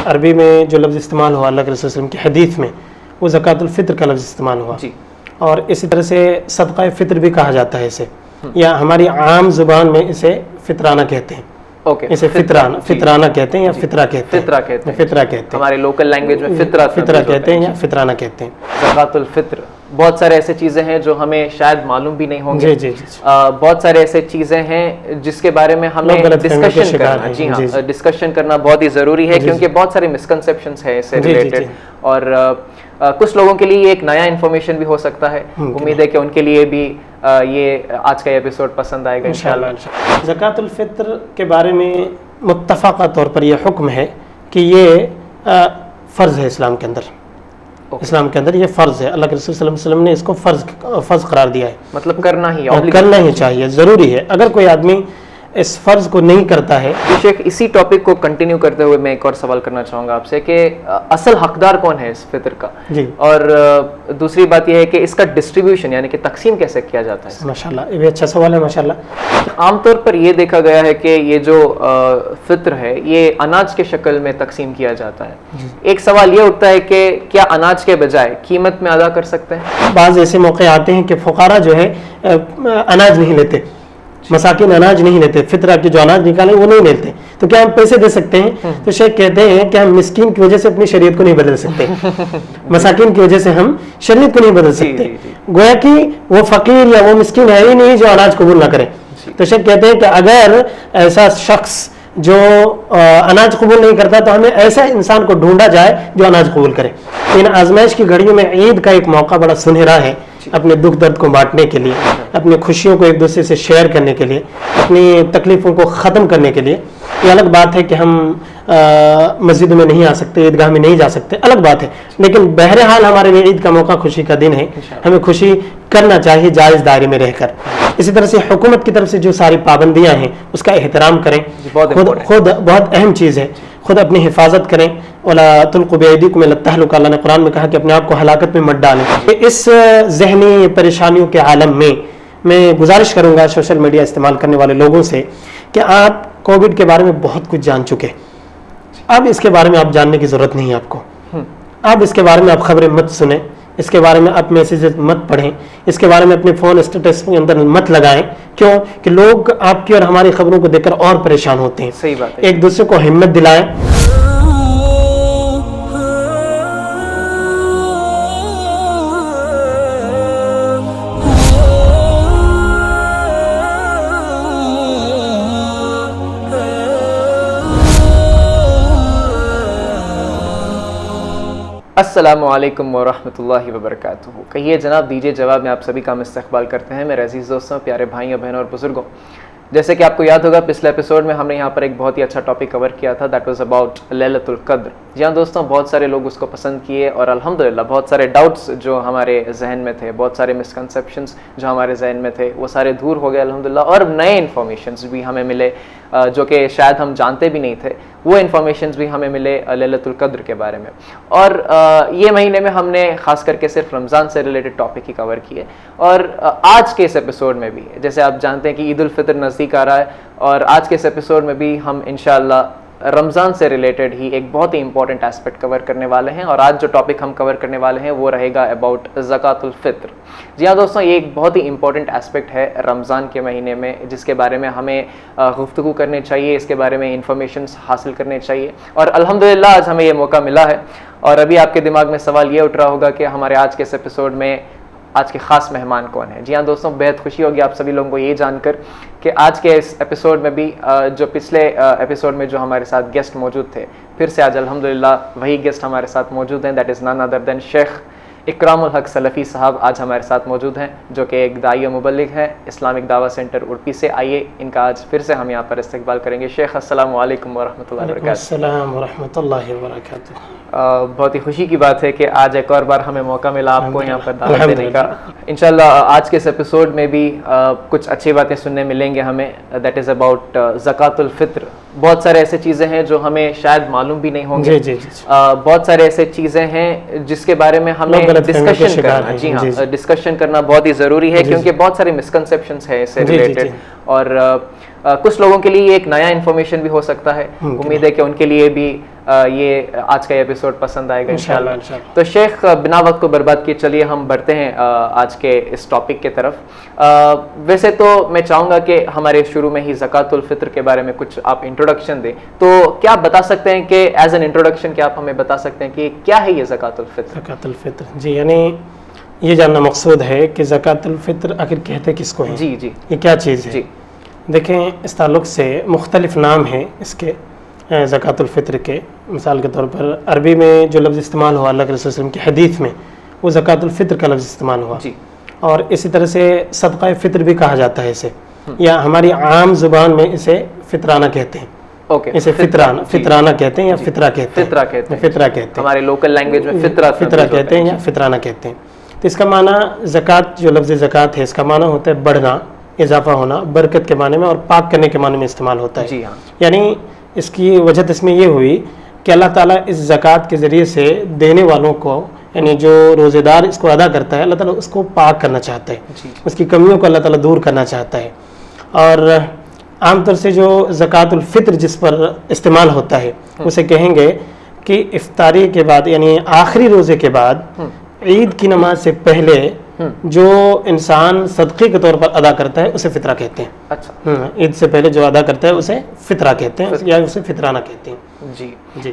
عربی میں جو لفظ استعمال ہوا اللہ کے رسول صلی اللہ علیہ وسلم کی حدیث میں وہ زکوٰۃ الفطر کا لفظ استعمال ہوا جی. اور اسی طرح سے صدقہ فطر بھی کہا جاتا ہے اسے, یا ہماری عام زبان میں اسے فطرانہ کہتے ہیں. اسے فطرانہ کہتے ہیں یا فطرہ کہتے ہیں. ہمارے لوکل لینگویج میں فطرہ کہتے ہیں یا فطرانہ کہتے ہیں. زکوٰۃ الفطر, بہت سارے ایسے چیزیں ہیں جو ہمیں شاید معلوم بھی نہیں ہوں گے. جی. بہت سارے ایسے چیزیں ہیں جس کے بارے میں ہمیں ڈسکشن کرنا, جی ہاں, ڈسکشن کرنا بہت ہی ضروری ہے, کیونکہ بہت سارے مسکنسیپشنز ہیں اس سے ریلیٹڈ, اور کچھ لوگوں کے لیے یہ ایک نیا انفارمیشن بھی ہو سکتا ہے. امید ہے کہ ان کے لیے بھی یہ آج کا ایپیسوڈ پسند آئے گا انشاءاللہ. زکوٰۃ الفطر کے بارے میں متفقہ طور پر یہ حکم ہے کہ یہ فرض ہے اسلام کے اندر. اسلام کے اندر یہ فرض ہے. اللہ کے رسول صلی اللہ علیہ وسلم نے اس کو فرض قرار دیا ہے, مطلب کرنا ہی چاہیے, ضروری ہے. اگر کوئی آدمی اس فرض کو نہیں کرتا ہے. شیخ, اسی ٹاپک کو کنٹینیو کرتے ہوئے میں ایک اور سوال کرنا چاہوں گا آپ سے کہ اصل حقدار کون ہے اس فطر کا, اور دوسری بات یہ ہے کہ اس کا ڈسٹریبیوشن یعنی کہ تقسیم کیسے کیا جاتا ہے. ماشاءاللہ, یہ بھی اچھا سوال ہے. ماشاءاللہ, عام طور پر یہ دیکھا گیا ہے کہ یہ جو فطر ہے یہ اناج کے شکل میں تقسیم کیا جاتا ہے. ایک سوال یہ اٹھتا ہے کہ کیا اناج کے بجائے قیمت میں ادا کر سکتے ہیں؟ بعض ایسے موقع آتے ہیں کہ فقراء جو ہے اناج نہیں لیتے, مساکین اناج نہیں لیتے, فطرہ کے جو اناج نکالے وہ نہیں لیتے, تو کیا ہم پیسے دے سکتے ہیں؟ تو شیخ کہتے ہیں کہ ہم مسکین کی وجہ سے اپنی شریعت کو نہیں بدل سکتے, مساکین کی وجہ سے ہم شریعت کو نہیں بدل سکتے. گویا کہ وہ فقیر یا وہ مسکین ہے ہی نہیں جو اناج قبول نہ کرے. تو شیخ کہتے ہیں کہ اگر ایسا شخص جو اناج قبول نہیں کرتا تو ہمیں ایسا انسان کو ڈھونڈا جائے جو اناج قبول کرے. ان آزمائش کی گھڑیوں میں عید کا ایک موقع بڑا سنہرا ہے اپنے دکھ درد کو بانٹنے کے لیے, اپنی خوشیوں کو ایک دوسرے سے شیئر کرنے کے لیے, اپنی تکلیفوں کو ختم کرنے کے لیے. یہ الگ بات ہے کہ ہم مسجد میں نہیں آ سکتے, عیدگاہ میں نہیں جا سکتے, الگ بات ہے, لیکن بہرحال ہمارے لیے عید کا موقع خوشی کا دن ہے, ہمیں خوشی کرنا چاہیے جائز دائرے میں رہ کر. اسی طرح سے حکومت کی طرف سے جو ساری پابندیاں ہیں اس کا احترام کریں, خود بہت اہم چیز ہے, خود اپنی حفاظت کریں. وَلَا تُلْقُوا بِأَيْدِيكُمْ إِلَى التَّهْلُكَةِ, اللہ نے قرآن میں کہا کہ اپنے آپ کو ہلاکت میں مت ڈالیں. اس ذہنی پریشانیوں کے عالم میں گزارش کروں گا سوشل میڈیا استعمال کرنے والے لوگوں سے کہ آپ کووڈ کے بارے میں بہت کچھ جان چکے, اب اس کے بارے میں آپ جاننے کی ضرورت نہیں ہے آپ کو. اب اس کے بارے میں آپ خبریں مت سنیں, اس کے بارے میں آپ میسیجز مت پڑھیں, اس کے بارے میں اپنے فون اسٹیٹس کے اندر مت لگائیں. کیوں کہ لوگ آپ کی اور ہماری خبروں کو دیکھ کر اور پریشان ہوتے ہیں. صحیح بات ہے. ایک دوسرے کو ہمت دلائیں. السلام علیکم ورحمۃ اللہ وبرکاتہ. کہیے جناب, دیجیے جواب, میں آپ سبھی کا استقبال کرتے ہیں میرے عزیز دوستوں, پیارے بھائیوں, بہنوں اور بزرگوں. جیسے کہ آپ کو یاد ہوگا پچھلے ایپیسوڈ میں ہم نے یہاں پر ایک بہت ہی اچھا ٹاپک کور کیا تھا, دیٹ واز اباؤٹ لیلۃ القدر. جی ہاں دوستوں, بہت سارے لوگ اس کو پسند کیے اور الحمدللہ بہت سارے ڈاؤٹس جو ہمارے ذہن میں تھے, بہت سارے مسکنسیپشنز جو ہمارے ذہن میں تھے وہ سارے دور ہو گئے الحمدللہ, اور نئے انفارمیشنز بھی ہمیں ملے جو کہ شاید ہم جانتے بھی نہیں تھے. وہ انفارمیشنز بھی ہمیں ملے لیلۃ القدر کے بارے میں. اور یہ مہینے میں ہم نے خاص کر کے صرف رمضان سے ریلیٹڈ ٹاپک ہی کور کیے, اور آج کے اس ایپیسوڈ میں بھی جیسے آپ جانتے ہیں کہ عید الفطر نزدیک آ رہا ہے, اور آج کے اس ایپیسوڈ میں بھی ہم انشاءاللہ رمضان سے ریلیٹڈ ہی ایک بہت ہی امپورٹنٹ ایسپیکٹ کور کرنے والے ہیں. اور آج جو ٹاپک ہم کور کرنے والے ہیں وہ رہے گا اباؤٹ زکوٰۃ الفطر. جی ہاں دوستوں, یہ ایک بہت ہی امپورٹنٹ ایسپیکٹ ہے رمضان کے مہینے میں, جس کے بارے میں ہمیں گفتگو کرنی چاہیے, اس کے بارے میں انفارمیشنز حاصل کرنے چاہیے. اور الحمدللہ آج ہمیں یہ موقع ملا ہے. اور ابھی آپ کے دماغ میں سوال یہ اٹھ رہا ہوگا کہ ہمارے آج کے اس ایپیسوڈ میں آج کے خاص مہمان کون ہیں. جی ہاں دوستوں, بہت خوشی ہوگی آپ سبھی لوگوں کو یہ جان کر کہ آج کے اس ایپیسوڈ میں بھی جو پچھلے ایپیسوڈ میں جو ہمارے ساتھ گیسٹ موجود تھے, پھر سے آج الحمدللہ وہی گیسٹ ہمارے ساتھ موجود ہیں. دیٹ از نان ادر دین شیخ اکرام الحق سلفی صاحب آج ہمارے ساتھ موجود ہیں, جو کہ ایک داعی و مبلغ ہیں اسلامک دعوت سینٹر اڑپی سے. آئیے ان کا آج پھر سے ہم یہاں پر استقبال کریں گے. شیخ السلام علیکم ورحمۃ اللہ وبرکاتہ. السلام ورحمۃ اللہ وبرکاتہ. بہت ہی خوشی کی بات ہے کہ آج ایک اور بار ہمیں موقع ملا آپ کو یہاں پر دعوت دینے کا. انشاءاللہ آج کے اس ایپیسوڈ میں بھی کچھ اچھی باتیں سننے ملیں گے ہمیں, دیٹ از اباؤٹ زکوٰۃ الفطر. بہت سارے ایسے چیزیں ہیں جو ہمیں شاید معلوم بھی نہیں ہوں گے, بہت سارے ایسے چیزیں ہیں جس کے بارے میں ہمیں ڈسکشن کرنا, جی ہاں, ڈسکشن کرنا بہت ہی ضروری ہے, کیونکہ بہت سارے مسکنسیپشنز ہیں اس سے ریلیٹڈ, اور کچھ لوگوں کے لیے ایک نیا انفارمیشن بھی ہو سکتا ہے. امید ہے کہ ان کے لیے بھی یہ آج کا ایپیسوڈ پسند آئے گا انشاءاللہ. انشاءاللہ. تو شیخ بنا وقت کو برباد کیے چلیے ہم بڑھتے ہیں آج کے اس ٹاپک کے طرف. ویسے تو میں چاہوں گا کہ ہمارے شروع میں ہی زکوٰۃ الفطر کے بارے میں کچھ آپ انٹروڈکشن دیں, تو کیا آپ بتا سکتے ہیں کہ ایز این انٹروڈکشن کیا آپ ہمیں بتا سکتے ہیں کہ کیا ہے یہ زکوٰۃ الفطر؟ زکوٰۃ الفطر جی یعنی یہ جاننا مقصود ہے کہ زکوٰۃ الفطر آخر کہتے کس کو ہیں, جی جی یہ کیا چیز ہے. جی دیکھیں اس تعلق سے مختلف نام ہیں اس کے زکوٰۃ الفطر کے. مثال کے طور پر عربی میں جو لفظ استعمال ہوا اللہ کے رسول صلی اللہ علیہ وسلم کی حدیث میں وہ زکوٰۃ الفطر کا لفظ استعمال ہوا, جی اور اسی طرح سے صدقہ فطر بھی کہا جاتا ہے اسے, یا ہماری عام زبان میں اسے فطرانہ کہتے ہیں. اوکے, اسے فطرانہ کہتے ہیں یا فطرہ کہتے ہیں. فطرہ کہتے ہیں, فطرہ کہتے ہیں ہمارے لوکل لینگویج میں فطرہ کہتے ہیں یا فطرانہ کہتے ہیں. تو اس کا معنی زکوٰۃ جو لفظ زکوٰۃ ہے اس کا معنی ہوتا ہے بڑھنا, اضافہ ہونا, برکت کے معنی میں اور پاک کرنے کے معنی میں استعمال ہوتا ہے. جی ہاں, یعنی اس کی وجہ اس میں یہ ہوئی کہ اللہ تعالیٰ اس زکوٰۃ کے ذریعے سے دینے والوں کو, یعنی جو روزے دار اس کو ادا کرتا ہے, اللہ تعالیٰ اس کو پاک کرنا چاہتا ہے, اس کی کمیوں کو اللہ تعالیٰ دور کرنا چاہتا ہے. اور عام طور سے جو زکوٰۃ الفطر جس پر استعمال ہوتا ہے اسے کہیں گے کہ افطاری کے بعد یعنی آخری روزے کے بعد عید کی نماز سے پہلے جو انسان صدقے کے طور پر ادا کرتا ہے اسے فطرہ کہتے ہیں. اچھا, عید سے پہلے جو ادا کرتا ہے اسے فطرہ کہتے ہیں یا اسے فطرانہ کہتے ہیں. جی جی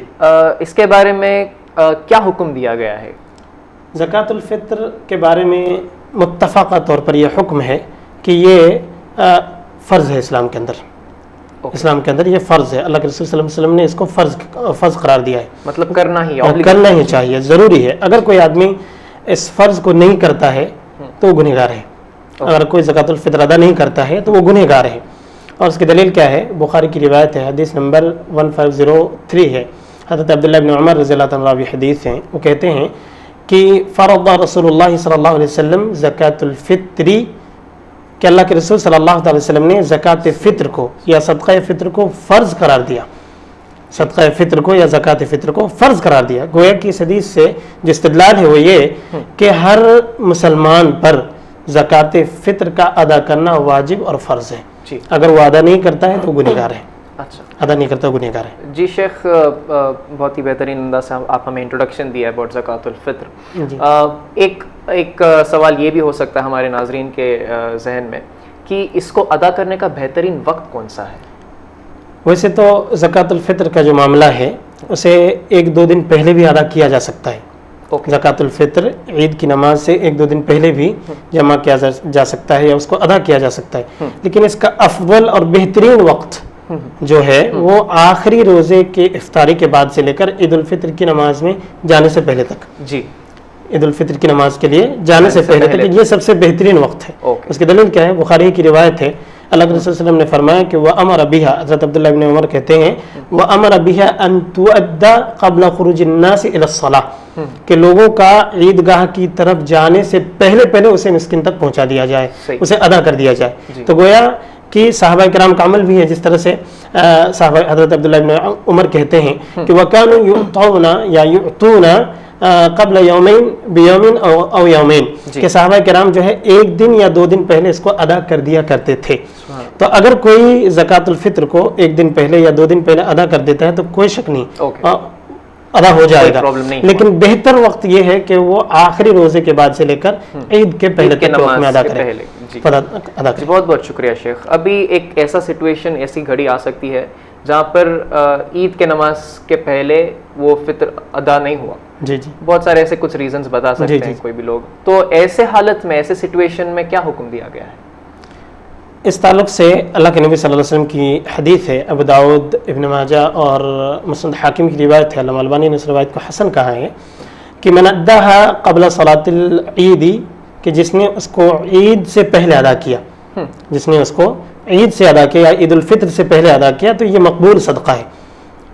اس کے بارے میں کیا حکم دیا گیا ہے؟ زکوٰۃ الفطر کے بارے میں متفقہ طور پر یہ حکم ہے کہ یہ فرض ہے اسلام کے اندر. اسلام کے اندر یہ فرض ہے, اللہ کے رسول صلی اللہ علیہ وسلم نے اس کو فرض قرار دیا ہے, مطلب کرنا ہی چاہیے, ضروری ہے. اگر کوئی آدمی اس فرض کو نہیں کرتا ہے تو وہ گنہگار ہے. اگر کوئی زکوٰۃ الفطر ادا نہیں کرتا ہے تو وہ گنہگار ہے. اور اس کی دلیل کیا ہے؟ بخاری کی روایت ہے, حدیث نمبر 1503 ہے. حضرت عبداللہ بن عمر رضی اللہ عنہ راوی حدیث ہیں, وہ کہتے ہیں کہ فرض رسول اللہ صلی اللہ علیہ وسلم زکوٰۃ الفطر, کہ اللہ کے رسول صلی اللہ علیہ وسلم نے زکوٰۃ فطر کو یا صدقہ فطر کو فرض قرار دیا. صدقہ فطر کو یا زکوٰۃ فطر کو فرض قرار دیا. گویا کہ اس حدیث سے جو استدلال ہے وہ یہ کہ ہر مسلمان پر زکوٰۃ فطر کا ادا کرنا واجب اور فرض ہے. اگر وہ ادا نہیں کرتا ہے تو گنہگار ہے. اچھا, ادا نہیں کرتا گنہگار ہے. جی شیخ, بہت ہی بہترین انداز سے آپ ہمیں انٹروڈکشن دیا ہے اباؤٹ زکوٰۃ الفطر. ایک سوال یہ بھی ہو سکتا ہے ہمارے ناظرین کے ذہن میں کہ اس کو ادا کرنے کا بہترین وقت کون سا ہے؟ ویسے تو زکوٰۃ الفطر کا جو معاملہ ہے اسے 1-2 دن پہلے بھی ادا کیا جا سکتا ہے. زکوٰۃ الفطر عید کی نماز سے 1-2 دن پہلے بھی جمع کیا جا سکتا ہے یا اس کو ادا کیا جا سکتا ہے. لیکن اس کا افضل اور بہترین وقت جو ہے وہ آخری روزے کے افطاری کے بعد سے لے کر عید الفطر کی نماز میں جانے سے پہلے تک. جی, عید الفطر کی نماز کے لیے جانے سے پہلے تک یہ سب سے بہترین وقت ہے. اس کی دلیل کیا ہے؟ بخاری کی روایت ہے, اللہ کے رسول صلی اللہ علیہ وسلم نے فرمایا کہ وَأَمَرَ بِهَا, حضرت عبداللہ بن عمر کہتے ہیں وَأَمَرَ بِهَا أَن تُؤَدَّ قَبْلَ خُرُوجِ النَّاسِ إِلَى الصَّلَاةِ, کہ لوگوں کا عیدگاہ کی طرف جانے سے پہلے اسے مسکین تک پہنچا دیا جائے, اسے ادا کر دیا جائے. تو گویا کہ صحابہ کرام کا عمل بھی ہے, جس طرح سے صحابہ حضرت عبداللہ بن عمر کہتے ہیں کہ وَكَانُوا يُعْطَوْنَ یا يُعْطُونَ قبل یومین بیومین او یومین, کہ صحابہ کرام جو ہے 1 دن یا 2 دن پہلے اس کو ادا کر دیا کرتے تھے. تو اگر کوئی زکوٰۃ الفطر کو 1 دن پہلے یا 2 دن پہلے ادا کر دیتا ہے تو کوئی شک نہیں, ادا ہو جائے گا. لیکن بہتر وقت یہ ہے کہ وہ آخری روزے کے بعد سے لے کر عید کے پہلے تک میں ادا کرے. بہت بہت شکریہ شیخ. ابھی ایک ایسا سچویشن, ایسی گھڑی آ سکتی ہے جہاں پر عید کے نماز کے پہلے وہ فطر ادا نہیں ہوا. جی, بہت سارے ایسے کچھ ریزنز بتا سکتے ہیں کوئی بھی لوگ. تو ایسے حالت میں, ایسے سچویشن میں کیا حکم دیا گیا ہے؟ اس تعلق سے اللہ کے نبی صلی اللہ علیہ وسلم کی حدیث ہے, ابو داؤد, ابن ماجہ اور مسند حاکم کی روایت ہے, علامہ البانی نے اس روایت کو حسن کہا ہے کہ من اداہا قبل صلاۃ العید, کہ جس نے اس کو عید سے پہلے ادا کیا, جس نے اس کو عید سے ادا کیا, عید الفطر سے پہلے ادا کیا, تو یہ مقبول صدقہ ہے.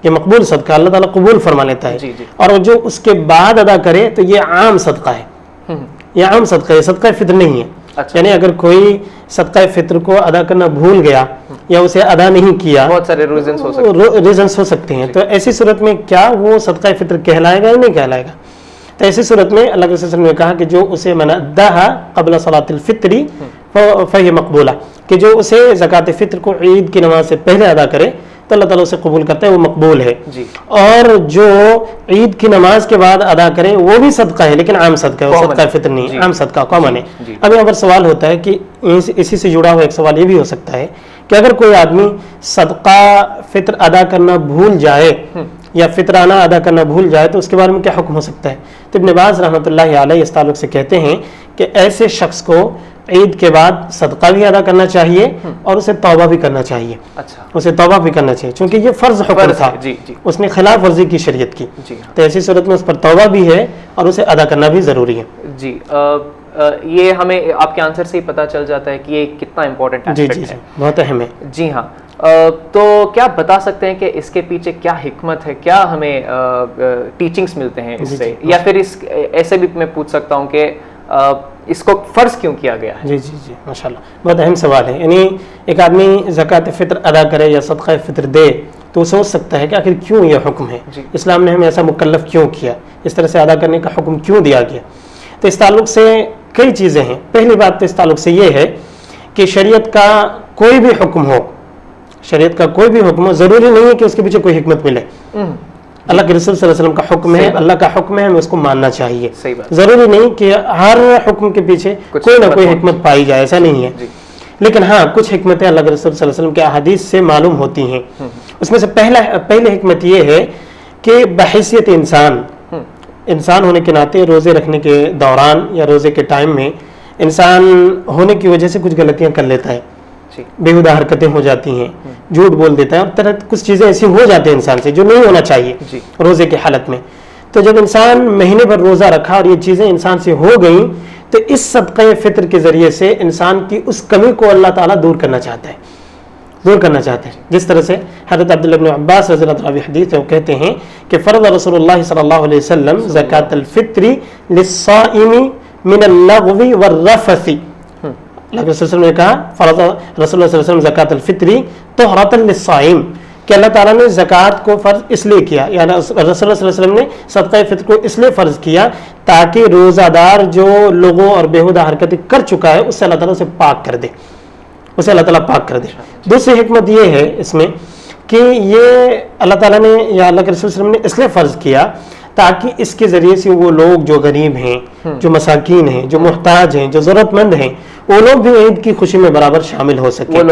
یہ مقبول صدقہ اللہ تعالیٰ قبول فرما لیتا ہے. اور جو اس کے بعد ادا کرے تو یہ عام صدقہ ہے, یہ عام صدقہ ہے, صدقہ فطر نہیں ہے. یعنی اگر کوئی صدقہ فطر کو ادا کرنا بھول گیا یا اسے ادا نہیں کیا, بہت سارے ریزنس ہو سکتے ہیں, تو ایسی صورت میں کیا وہ صدقہ فطر کہلائے گا یا نہیں کہلائے گا؟ تو ایسی صورت میں اللہ کے رسول صلی اللہ علیہ وسلم نے کہا کہ جو اسے من اداہا قبل صلاۃ الفطر فہی مقبولہ, کہ جو اسے زکوٰۃ فطر کو عید کی نماز سے پہلے ادا کرے تو اللہ تعالیٰ اسے قبول کرتا ہے, وہ مقبول ہے. جی. اور جو عید کی نماز کے بعد ادا کریں وہ بھی صدقہ ہے, لیکن عام صدقہ ہے, وہ صدقہ فطر نہیں ہے, عام صدقہ کامن ہے. اب یہاں پر سوال ہوتا ہے کہ اسی سے جڑا ہوا ایک سوال یہ بھی ہو سکتا ہے کہ اگر کوئی آدمی صدقہ فطر ادا کرنا بھول جائے یا فطرانہ ادا کرنا بھول جائے تو اس کے بارے میں کیا حکم ہو سکتا ہے؟ تو ابن باز رحمۃ اللہ علیہ اس تعلق سے کہتے ہیں کہ ایسے شخص کو عید کے بعد صدقہ بھی ادا کرنا چاہیے اور اسے توبہ بھی کرنا چاہیے. اچھا, اسے توبہ بھی کرنا چاہیے چونکہ یہ فرض حکم تھا, اس نے خلاف ورزی کی شریعت کی, تو ایسی صورت میں اس پر توبہ بھی ہے اور اسے ادا کرنا بھی ضروری ہے. جی, یہ ہمیں آپ کے آنسر سے ہی پتہ چل جاتا ہے کہ یہ کتنا امپورٹنٹ ایسپیکٹ ہے, بہت اہم ہے. جی ہاں. تو کیا بتا سکتے ہیں کہ اس کے پیچھے کیا حکمت ہے, کیا ہمیں ٹیچنگز ملتے ہیں اس سے, یا پھر اس ایسے بھی میں پوچھ سکتا ہوں کہ اس کو فرض کیوں کیا گیا ہے؟ جی ماشاءاللہ, بہت اہم سوال ہے. یعنی ایک آدمی زکوٰۃ فطر ادا کرے یا صدقہ فطر دے تو وہ سوچ سکتا ہے کہ آخر کیوں یہ حکم ہے, اسلام نے ہمیں ایسا مکلف کیوں کیا, اس طرح سے ادا کرنے کا حکم کیوں دیا گیا. تو اس تعلق سے کئی چیزیں ہیں. پہلی بات تو اس تعلق سے یہ ہے کہ شریعت کا کوئی بھی حکم ہو, شریعت کا کوئی بھی حکم ہو, ضروری نہیں ہے کہ اس کے پیچھے کوئی حکمت ملے. اللہ کے رسول صلی اللہ علیہ وسلم کا حکم ہے, اللہ کا حکم ہے, ہمیں اس کو ماننا چاہیے. ضروری نہیں کہ ہر حکم کے پیچھے کوئی نہ کوئی حکمت پائی جائے, ایسا نہیں ہے. لیکن ہاں کچھ حکمتیں اللہ کے رسول صلی اللہ علیہ وسلم کے احادیث سے معلوم ہوتی ہیں. اس میں سے پہلی حکمت یہ ہے کہ بحیثیت انسان ہونے کے ناطے روزے رکھنے کے دوران یا روزے کے ٹائم میں انسان ہونے کی وجہ سے کچھ غلطیاں کر لیتا ہے, بےہودہ حرکتیں ہو جاتی ہیں, جھوٹ بول دیتا ہے, اور طرح کچھ چیزیں ایسی ہو جاتی ہیں انسان سے جو نہیں ہونا چاہیے روزے کی حالت میں. تو جب انسان مہینے بھر روزہ رکھا اور یہ چیزیں انسان سے ہو گئیں تو اس صدقہ فطر کے ذریعے سے انسان کی اس کمی کو اللہ تعالیٰ دور کرنا چاہتا ہے. جس طرح سے حضرت عبداللہ بن عباس رضی اللہ عنہ حدیث ہے, وہ کہتے ہیں کہ فرض رسول اللہ صلی اللہ علیہ وسلم زکاۃ الفطر للصائم من اللغو والرفث. اللہ کے رسول نے کہا فرض رسول اللہ صلی اللہ علیہ وسلم زکاۃ الفطر طہرۃ للصائم, کہ اللہ تعالیٰ نے زکوٰۃ کو فرض اس لیے کیا, یعنی رسول اللہ صلی اللہ علیہ وسلم نے صدقہ فطر کو اس لیے فرض کیا تاکہ روزہ دار جو لوگوں اور بےہودہ حرکتیں کر چکا ہے اس سے اللہ تعالیٰ اسے پاک کر دے, اسے اللہ تعالیٰ پاک کر دے. دوسری حکمت یہ ہے اس میں کہ یہ اللہ تعالیٰ نے یا اللہ کے رسول صلی اللہ علیہ وسلم نے اس لیے فرض کیا تاکہ اس کے ذریعے سے وہ لوگ جو غریب ہیں, جو مساکین ہیں, جو محتاج ہیں, جو ضرورت مند ہیں, وہ لوگ بھی عید کی خوشی میں برابر شامل ہو سکیں, وہ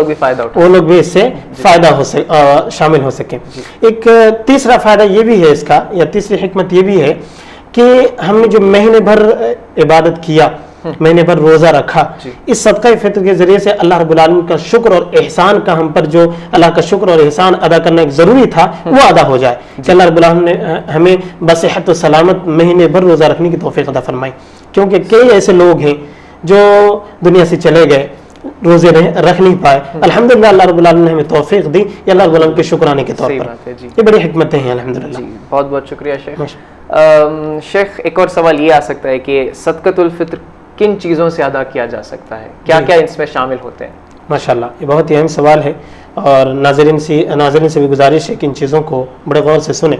لوگ بھی اس سے فائدہ شامل ہو سکیں. ایک تیسرا فائدہ یہ بھی ہے اس کا, یا تیسری حکمت یہ بھی ہے کہ ہم نے جو مہینے بھر عبادت کیا, مہینے بھر روزہ رکھا, اس صدقہ فطر کے ذریعے سے اللہ رب العالمین کا شکر اور احسان کا ہم پر جو اللہ کا شکر اور احسان ادا کرنا ایک ضروری تھا وہ ادا ہو جائے, کہ اللہ رب العالمین نے ہمیں بصحت و سلامت مہینے بھر روزہ رکھنے کی توفیق عطا فرمائی. کیونکہ کئی ایسے لوگ ہیں جو دنیا سے چلے گئے, روزے رکھ نہیں پائے, الحمدللہ اللہ رب العالمین نے ہمیں توفیق دی, یہ اللہ رب العالمین کے شکرانے کے طور پر. یہ بڑی حکمتیں ہیں الحمدللہ. بہت بہت شکریہ شیخ. شیخ ایک اور سوال یہ آ سکتا ہے کہ صدقۃ الفطر کن چیزوں سے ادا کیا جا سکتا ہے, کیا کیا اس میں شامل ہوتے ہیں؟ ماشاءاللہ, یہ بہت ہی اہم سوال ہے اور ناظرین سے بھی گزارش ہے کہ ان چیزوں کو بڑے غور سے سنیں.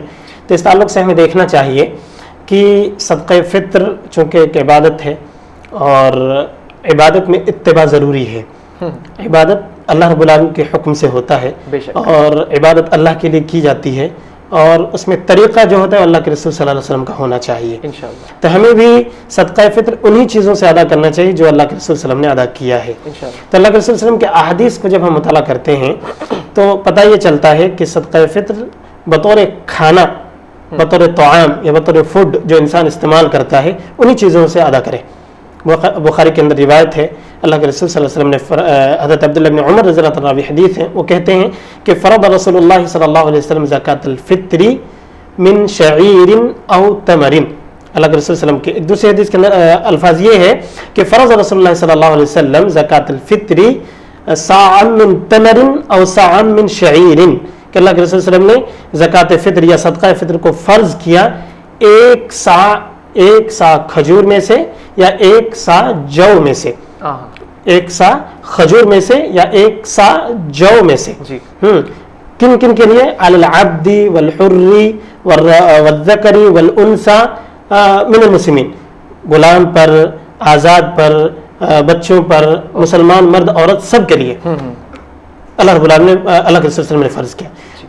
تو اس تعلق سے ہمیں دیکھنا چاہیے کہ صدقہ فطر چونکہ ایک عبادت ہے اور عبادت میں اتباع ضروری ہے. عبادت اللہ رب العالمین کے حکم سے ہوتا ہے اور عبادت اللہ کے لیے کی جاتی ہے, اور اس میں طریقہ جو ہوتا ہے اللہ کے رسول صلی اللہ علیہ وسلم کا ہونا چاہیے انشاءاللہ. تو ہمیں بھی صدقہ فطر انہی چیزوں سے ادا کرنا چاہیے جو اللہ کے رسول صلی اللہ علیہ وسلم نے ادا کیا ہے. تو اللہ کے رسول صلی اللہ علیہ وسلم کے احادیث کو جب ہم مطالعہ کرتے ہیں تو پتہ یہ چلتا ہے کہ صدقہ فطر بطور کھانا, بطور طعام یا بطور فوڈ جو انسان استعمال کرتا ہے انہی چیزوں سے ادا کرے. بخاری کے اندر روایت ہے, اللہ کے رسول صلی اللہ علیہ وسلم نے حضرت عبداللہ بن عمر رضی اللہ عنہ حدیث ہیں, وہ کہتے ہیں کہ فرض رسول اللہ صلی اللہ علیہ وسلم زکاۃ الفطر من شعیر او تمر. اللہ کے رسول صلی اللہ علیہ وسلم کے ایک دوسری حدیث کے اندر الفاظ یہ ہے کہ فرض رسول اللہ صلی اللہ علیہ وسلم زکاۃ الفطر صاعا من تمر او صاعا من شعیر, کہ اللہ کے رسول صلی اللہ علیہ وسلم نے زکاۃ فطر یا صدقہ فطر کو فرض کیا ایک سا کھجور میں سے یا ایک سا جو میں سے, ایک سا کھجور میں سے یا ایک سا جو میں سے. کن کن کے لیے؟ علی العبد والحر والذکر والانثى من المسلمین, غلام پر, آزاد پر, بچوں پر, مسلمان مرد عورت سب کے لیے اللہ رب العالمین نے اللہ کے رسول صلی اللہ علیہ وسلم نے فرض کیا.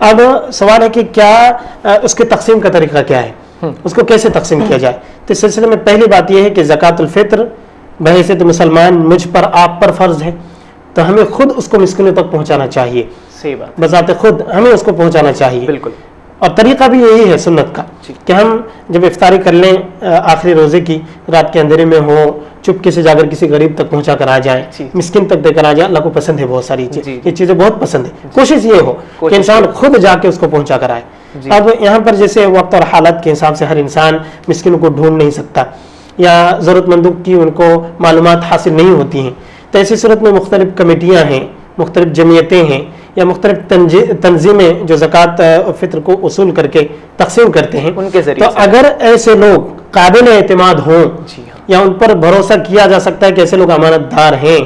اب سوال ہے کہ کیا اس کے تقسیم کا طریقہ کیا ہے، اس کو کیسے تقسیم کیا جائے؟ تو اس سلسلے میں پہلی بات یہ ہے کہ زکوٰۃ الفطر بحیثیت مسلمان مجھ پر آپ پر فرض ہے، تو ہمیں خود اس کو مسکینوں تک پہنچانا چاہیے، صحیح بات، بذات خود ہمیں اس کو پہنچانا چاہیے. بالکل. اور طریقہ بھی یہی ہے سنت کا کہ ہم جب افطاری کر لیں آخری روزے کی، رات کے اندھیرے میں ہو، چپکے سے جا کر کسی غریب تک پہنچا کر آ جائیں، مسکین تک دے کر آ جائیں. اللہ کو پسند ہے بہت ساری یہ چیزیں بہت پسند ہے. کوشش یہ ہو کہ انسان خود جا کے اس کو پہنچا کر آئے. اب یہاں پر جیسے وقت اور حالت کے حساب سے ہر انسان مسکینوں کو ڈھونڈ نہیں سکتا، یا ضرورت مندوں کی ان کو معلومات حاصل نہیں ہوتی ہیں، تو ایسی صورت میں مختلف کمیٹیاں ہیں، مختلف جمعیتیں ہیں، یا مختلف تنظیمیں جو زکوٰۃ فطر کو اصول کر کے تقسیم کرتے ہیں، ان کے ذریعے تو اگر ایسے لوگ قابل اعتماد ہوں یا ان پر بھروسہ کیا جا سکتا ہے کہ ایسے لوگ امانت دار ہیں،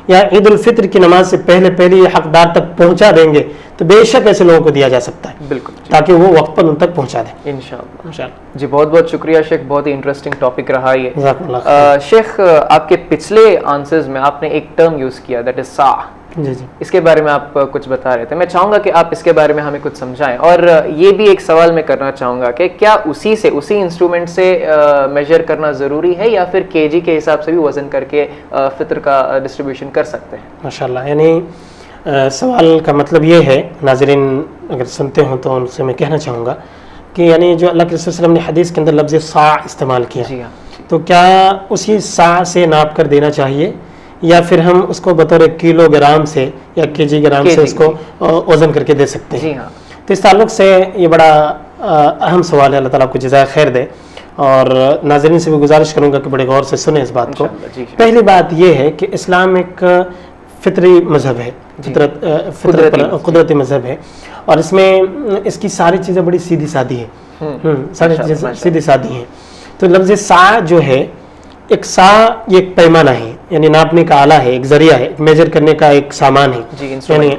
یا عید الفطر کی نماز سے پہلے حقدار تک پہنچا دیں گے، تو بے شک ایسے لوگوں کو دیا جا سکتا ہے، بالکل، تاکہ وہ وقت پر ان تک پہنچا دیں انشاءاللہ. جی بہت بہت شکریہ شیخ، بہت ہی انٹرسٹنگ ٹاپک رہا یہ. جزاک اللہ خیر. شیخ آپ کے پچھلے آنسرز میں آپ نے ایک ٹرم یوز کیا، دیٹ از سا. جی اس کے بارے میں آپ کچھ بتا رہے تھے، میں چاہوں گا کہ آپ اس کے بارے میں ہمیں کچھ سمجھائیں. اور یہ بھی ایک سوال میں کرنا چاہوں گا کہ کیا اسی انسٹرومنٹ سے میجر کرنا ضروری ہے، یا پھر کے جی کے حساب سے بھی وزن کر کے فطر کا ڈسٹریبیوشن کر سکتے ہیں؟ ماشاءاللہ. یعنی سوال کا مطلب یہ ہے، ناظرین اگر سنتے ہوں تو ان سے میں کہنا چاہوں گا کہ یعنی جو اللہ کے رسول صلی اللہ علیہ وسلم نے حدیث کے اندر لفظ صاع استعمال کیا، تو کیا اسی صاع سے ناپ کر دینا چاہیے، یا پھر ہم اس کو بطور کلو گرام سے یا کے جی گرام سے اس کو وزن کر کے دے سکتے ہیں؟ تو اس تعلق سے یہ بڑا اہم سوال ہے. اللہ تعالیٰ آپ کو جزائے خیر دے. اور ناظرین سے بھی گزارش کروں گا کہ بڑے غور سے سنیں اس بات کو. پہلی بات یہ ہے کہ اسلام ایک فطری مذہب ہے، قدرتی مذہب ہے، اور اس میں اس کی ساری چیزیں بڑی سیدھی سادی ہیں، ساری چیزیں سیدھی سادی ہیں. تو لفظ صاع جو ہے، ایک صاع یہ ایک پیمانہ ہے، یعنی ناپنے کا آلہ ہے، ایک ذریعہ ہے، میجر کرنے کا ایک سامان ہے، یعنی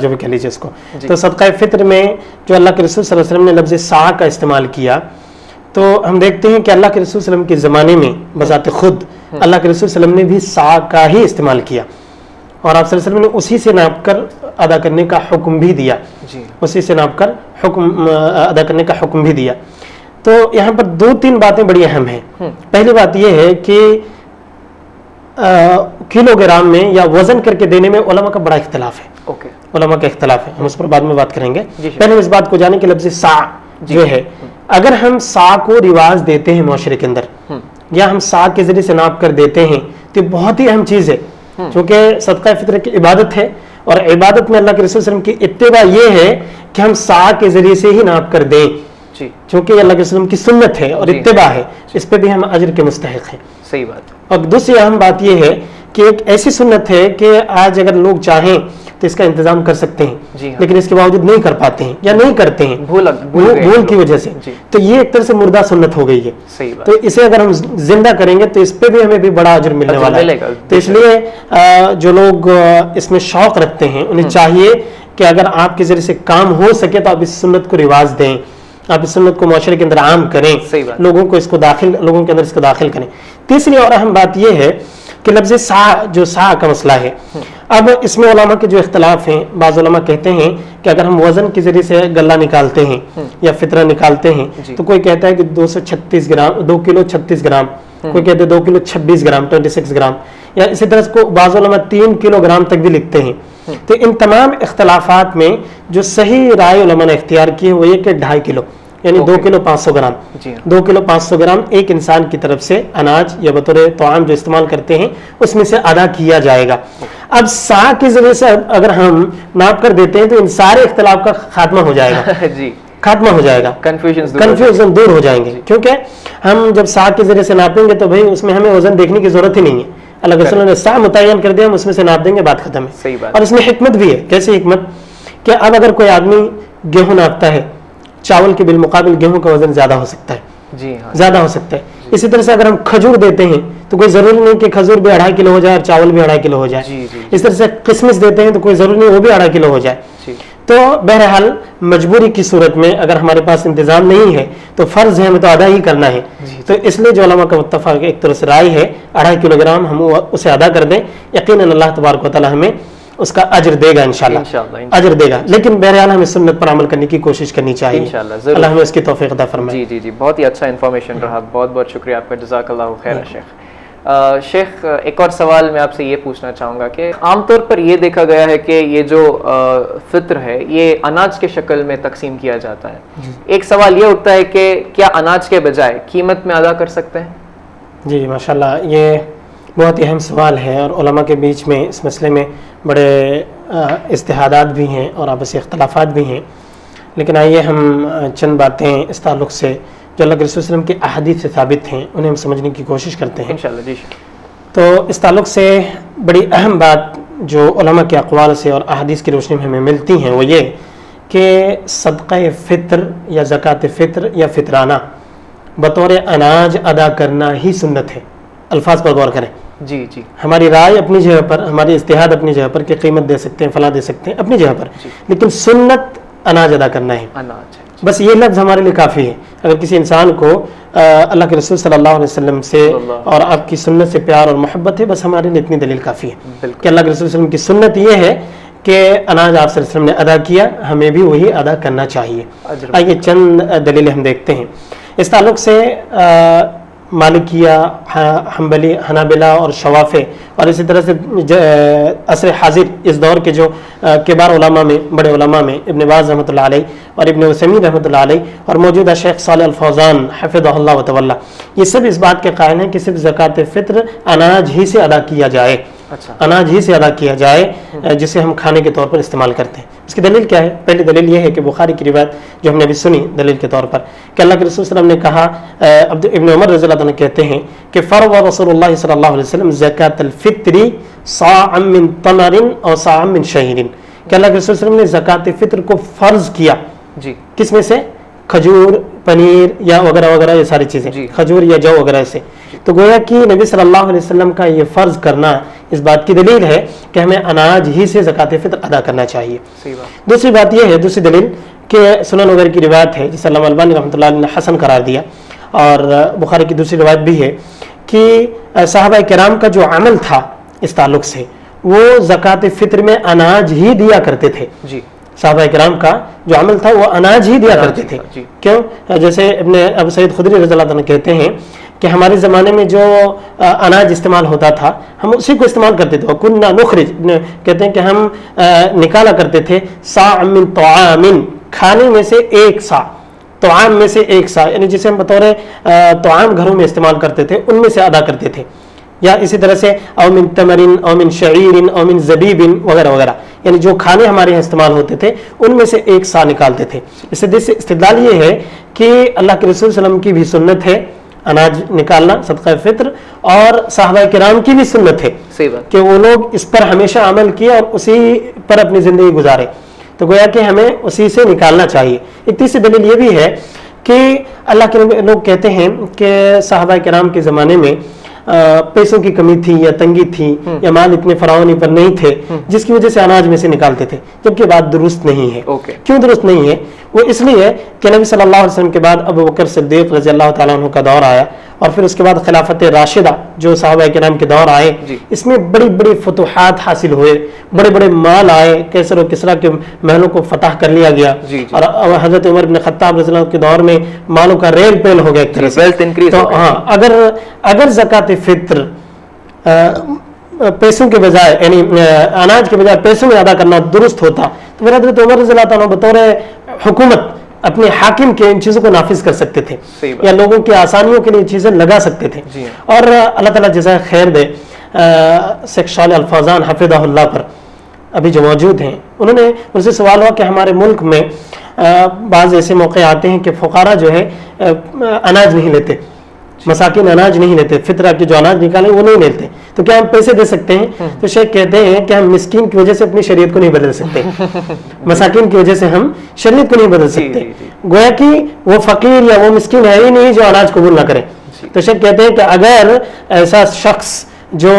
جو بھی کہہ لیجیے اس کو. تو صدقہ فطر میں جو اللہ کے رسول صلی اللہ علیہ وسلم نے لفظ صاع کا استعمال کیا، تو ہم دیکھتے ہیں کہ اللہ کے رسول صلی اللہ علیہ وسلم کے زمانے میں بذات خود اللہ کے رسول صلی اللہ علیہ وسلم نے بھی صاع کا ہی استعمال کیا، اور آپ صلی اللہ علیہ وسلم نے اسی سے ناپ کر ادا کرنے کا حکم بھی دیا، اسی سے ناپ کر ادا کرنے کا حکم بھی دیا. تو یہاں پر 2-3 باتیں بڑی اہم ہیں. پہلی بات یہ ہے کہ کلو گرام میں یا وزن کر کے دینے میں علماء کا بڑا اختلاف ہے. علماء کا اختلاف ہے، ہم اس پر بعد میں بات کریں گے. پہلے اس بات کو جانیں کہ لفظ صاع جو ہے، اگر ہم صاع کو رواج دیتے ہیں معاشرے کے اندر، یا ہم صاع کے ذریعے سے ناپ کر دیتے ہیں، تو یہ بہت ہی اہم چیز ہے، چونکہ صدقہ فطر کی عبادت ہے، اور عبادت میں اللہ کے رسول صلی اللہ علیہ وسلم کی اتباع یہ ہے کہ ہم صاع کے ذریعے سے ہی ناپ کر دیں، چونکہ اللہ کے رسول کی سنت ہے اور اتباع ہے، اس پہ بھی ہم اجر کے مستحق ہیں. صحیح بات. اور دوسری اہم بات یہ ہے کہ ایک ایسی سنت ہے کہ آج اگر لوگ چاہیں تو اس کا انتظام کر سکتے ہیں، لیکن اس کے باوجود نہیں کر پاتے ہیں یا نہیں کرتے ہیں بھول کی وجہ سے. تو یہ ایک طرح سے مردہ سنت ہو گئی ہے. تو اسے اگر ہم زندہ کریں گے تو اس پہ بھی ہمیں بھی بڑا اجر ملنے والا ہے. تو اس لیے جو لوگ اس میں شوق رکھتے ہیں انہیں چاہیے کہ اگر آپ کے ذریعے سے کام ہو سکے تو آپ اس سنت کو رواج دیں، آپ اس سنت کو معاشرے کے اندر عام کریں، لوگوں کے اندر اس کو داخل کریں. تیسری اور اہم بات یہ ہے کہ لفظ صاع جو صاع کا مسئلہ ہے، اب اس میں علماء کے جو اختلاف ہیں. بعض علماء کہتے ہیں کہ اگر ہم وزن کے ذریعے سے غلہ نکالتے ہیں یا فطرہ نکالتے ہیں تو کوئی کہتا ہے کہ 236 گرام، 2 کلو 36 گرام، کوئی کہتے ہیں 2 کلو 26 گرام 26 گرام، یا اسی طرح کو بعض علماء 3 کلو گرام تک بھی لکھتے ہیں. تو ان تمام اختلافات میں جو صحیح رائے علماء نے اختیار کی ہے وہ یہ کہ 2.5 کلو یعنی 2 کلو 500 گرام، 2 کلو 500 گرام ایک انسان کی طرف سے اناج یا بطور طعام جو استعمال کرتے ہیں اس میں سے ادا کیا جائے گا. اب صاع کے ذریعے سے اگر ہم ناپ کر دیتے ہیں تو ان سارے اختلاف کا خاتمہ ہو جائے گا، خاتمہ ہو جائے گا، کنفیوژن دور ہو جائیں گے. کیونکہ ہم جب صاع کے ذریعے سے ناپیں گے تو بھائی اس میں ہمیں وزن دیکھنے کی ضرورت ہی نہیں ہے. اللہ کے رسول نے صاع متعین کر دیا، ہم اس میں سے ناپ دیں گے، بات ختم ہے. اور اس میں حکمت بھی ہے. کیسی حکمت کہ اب اگر کوئی آدمی گیہوں ناپتا ہے، چاول کے بالمقابل گیہوں کا وزن زیادہ ہو سکتا ہے، زیادہ ہو سکتا ہے. اسی طرح سے اگر ہم کھجور دیتے ہیں تو کوئی ضروری نہیں کہ کھجور بھی 2.5 کلو ہو جائے اور چاول بھی 2.5 کلو ہو جائے. اس طرح سے کشمش دیتے ہیں تو کوئی ضروری نہیں وہ بھی 2.5 کلو ہو جائے. تو بہرحال مجبوری کی صورت میں اگر ہمارے پاس انتظام نہیں ہے تو فرض ہے ہمیں تو ادا ہی کرنا ہے. تو اس لیے جو علماء کا متفق ایک طرح سے رائے ہے 2.5 کلو گرام ہم اسے ادا کر دیں. یقیناً اللہ تبارک و تعالی ہمیں اس کا اجر دے گا انشاءاللہ، اجر دے گا، لیکن بہرحال ہمیں سنت پر عمل کرنے کی کوشش کرنی چاہیے انشاءاللہ، اللہ ہمیں اس کی توفیق عطا فرمائے۔ جی بہت ہی اچھا انفارمیشن رہا، بہت بہت شکریہ آپ کا، جزاک اللہ خیر شیخ۔ شیخ ایک اور سوال میں آپ سے یہ پوچھنا چاہوں گا کہ عام طور پر یہ دیکھا گیا ہے کہ یہ جو فطر ہے یہ اناج کے شکل میں تقسیم کیا جاتا ہے، ایک سوال یہ اٹھتا ہے کہ کیا اناج کے بجائے قیمت میں ادا کر سکتے ہیں؟ جی ماشاءاللہ، یہ بہت ہی اہم سوال ہے اور علماء کے بیچ میں اس مسئلے میں بڑے اجتہادات بھی ہیں اور آپسی اختلافات بھی ہیں، لیکن آئیے ہم چند باتیں اس تعلق سے جو اللہ کے رسول صلی اللہ علیہ وسلم کی احادیث سے ثابت ہیں انہیں ہم سمجھنے کی کوشش کرتے ہیں انشاءاللہ۔ جی تو اس تعلق سے بڑی اہم بات جو علماء کے اقوال سے اور احادیث کی روشنی میں ہمیں ملتی ہیں وہ یہ کہ صدقہ فطر یا زکوٰۃ فطر یا فطرانہ بطور اناج ادا کرنا ہی سنت ہے۔ الفاظ پر غور کریں۔ جی ہماری رائے اپنی جگہ پر، ہماری اجتہاد اپنی جگہ پر کہ قیمت دے سکتے ہیں، فلاں دے سکتے ہیں اپنی جگہ پر، لیکن سنت اناج ادا کرنا ہے، اناج بس یہ لفظ ہمارے لیے کافی ہے۔ اگر کسی انسان کو اللہ کے رسول صلی اللہ علیہ وسلم سے اور آپ کی سنت سے پیار اور محبت ہے، بس ہمارے لیے اتنی دلیل کافی ہے کہ اللہ کے رسول صلی اللہ علیہ وسلم کی سنت یہ ہے کہ اناج آپ صلی اللہ علیہ وسلم نے ادا کیا، ہمیں بھی وہی ادا کرنا چاہیے۔ آئیے چند دلیلیں ہم دیکھتے ہیں اس تعلق سے۔ مالکیہ، حنبلی، حنابلہ اور شوافع اور اسی طرح سے عصر حاضر اس دور کے جو کبار علماء میں، بڑے علماء میں ابن باز رحمۃ اللہ علیہ اور ابن عثیمین رحمۃ اللہ علیہ اور موجودہ شیخ صالح الفوزان حفظہ اللہ وتولی، یہ سب اس بات کے قائل ہیں کہ صرف زکوٰۃ فطر اناج ہی سے ادا کیا جائے، اناج ہی سے ادا کیا جائے جسے ہم کھانے کے طور پر استعمال کرتے ہیں۔ اس کی دلیل کیا ہے؟ پہلی دلیل یہ ہے کہ بخاری کی روایت جو ہم نے ابھی سنی دلیل کے طور پر کہ اللہ کے رسول صلی اللہ علیہ وسلم نے کہا، ابن عمر رضی اللہ عنہ کہتے ہیں کہ فرض رسول اللہ صلی اللہ علیہ وسلم زکوٰۃ الفطر صاعا من تمر اور صاعا من شعیر، کہ اللہ کے رسول صلی اللہ علیہ وسلم نے زکوٰۃ فطر کو فرض کیا، کس میں سے؟ کھجور، پنیر یا وغیرہ وغیرہ، یہ ساری چیزیں، کھجور یا جو وغیرہ سے۔ تو گویا کہ نبی صلی اللہ علیہ وسلم کا یہ فرض کرنا اس بات کی دلیل ہے کہ ہمیں اناج ہی سے زکوٰۃ فطر ادا کرنا چاہیے۔ دوسری بات یہ ہے، دوسری دلیل کہ سنن وغیرہ کی روایت ہے جسے علامہ البانی رحمۃ اللہ علیہ نے حسن قرار دیا، اور بخاری کی دوسری روایت بھی ہے کہ صحابہ کرام کا جو عمل تھا اس تعلق سے وہ زکوٰۃ فطر میں اناج ہی دیا کرتے تھے۔ صحابہ کرام کا جو عمل تھا وہ اناج ہی دیا کرتے تھے۔ کیوں؟ جیسے ابن ابو سعید خدری رضی اللہ عنہ کہتے ہیں کہ ہمارے زمانے میں جو اناج استعمال ہوتا تھا ہم اسی کو استعمال کرتے تھے، وَكُنَّا نُخْرِجْ، کہتے ہیں کہ ہم نکالا کرتے تھے صاع من طعام، کھانے میں سے ایک صاع، طعام میں سے ایک صاع، یعنی جسے ہم بطور طعام گھروں میں استعمال کرتے تھے ان میں سے ادا کرتے تھے، یا اسی طرح سے او من تمر او من شعیر او من زبیب وغیرہ وغیرہ، یعنی جو کھانے ہمارے یہاں استعمال ہوتے تھے ان میں سے ایک صاع نکالتے تھے۔ اس سے استدلال یہ ہے کہ اللہ کے رسول صلی اللہ علیہ وسلم کی بھی سنت ہے اناج نکالنا صدقہ فطر، اور صحابہ کرام کی بھی سنت ہے کہ وہ لوگ اس پر ہمیشہ عمل کیے اور اسی پر اپنی زندگی گزارے، تو گویا کہ ہمیں اسی سے نکالنا چاہیے۔ ایک تیسری دلیل یہ بھی ہے کہ اللہ کے لوگ کہتے ہیں کہ صحابہ کرام کے زمانے میں پیسوں کی کمی تھی یا تنگی تھی یا مال اتنے فراوانی پر نہیں تھے جس کی وجہ سے اناج میں سے نکالتے تھے، جبکہ بات درست نہیں ہے۔ کیوں درست نہیں ہے؟ وہ اس لیے کہ نبی صلی اللہ علیہ وسلم کے بعد ابو بکر صدیق رضی اللہ تعالیٰ عنہ کا دور آیا، اور پھر اس کے بعد خلافت راشدہ جو صحابہ کرام کے دور آئے، اس میں بڑی بڑی فتوحات حاصل ہوئے، بڑے بڑے مال آئے، کیسر و کسریٰ کے محلوں کو فتح کر لیا گیا، اور حضرت عمر بن خطاب رضی اللہ عنہ کے دور میں مالوں کا ریل پیل ہو گیا ایک طرح سے۔ تو ہاں، اگر زکوٰۃ فطر پیسوں کے بجائے، یعنی اناج کے بجائے پیسوں میں ادا کرنا درست ہوتا تو پھر حضرت عمر رضی اللہ عنہ بطور حکومت اپنے حاکم کے ان چیزوں کو نافذ کر سکتے تھے یا لوگوں کی آسانیوں کے لیے چیزیں لگا سکتے تھے۔ اور اللہ تعالیٰ جزائے خیر دے شیخ صالح الفوزان حفظہ اللہ پر ابھی جو موجود ہیں، انہوں نے ان سے سوال ہوا کہ ہمارے ملک میں بعض ایسے موقع آتے ہیں کہ فقراء جو ہے اناج نہیں لیتے، مساکین اناج نہیں لیتے، فطرہ کے جو اناج نکالے وہ نہیں لیتے، تو کیا ہم پیسے دے سکتے ہیں؟ تو شیخ کہتے ہیں کہ ہم مسکین کی وجہ سے اپنی شریعت کو نہیں بدل سکتے، مساکین کی وجہ سے ہم شریعت کو نہیں بدل سکتے، گویا کہ وہ فقیر یا وہ مسکین ہے ہی نہیں جو اناج قبول نہ کرے۔ تو شیخ کہتے ہیں کہ اگر ایسا شخص جو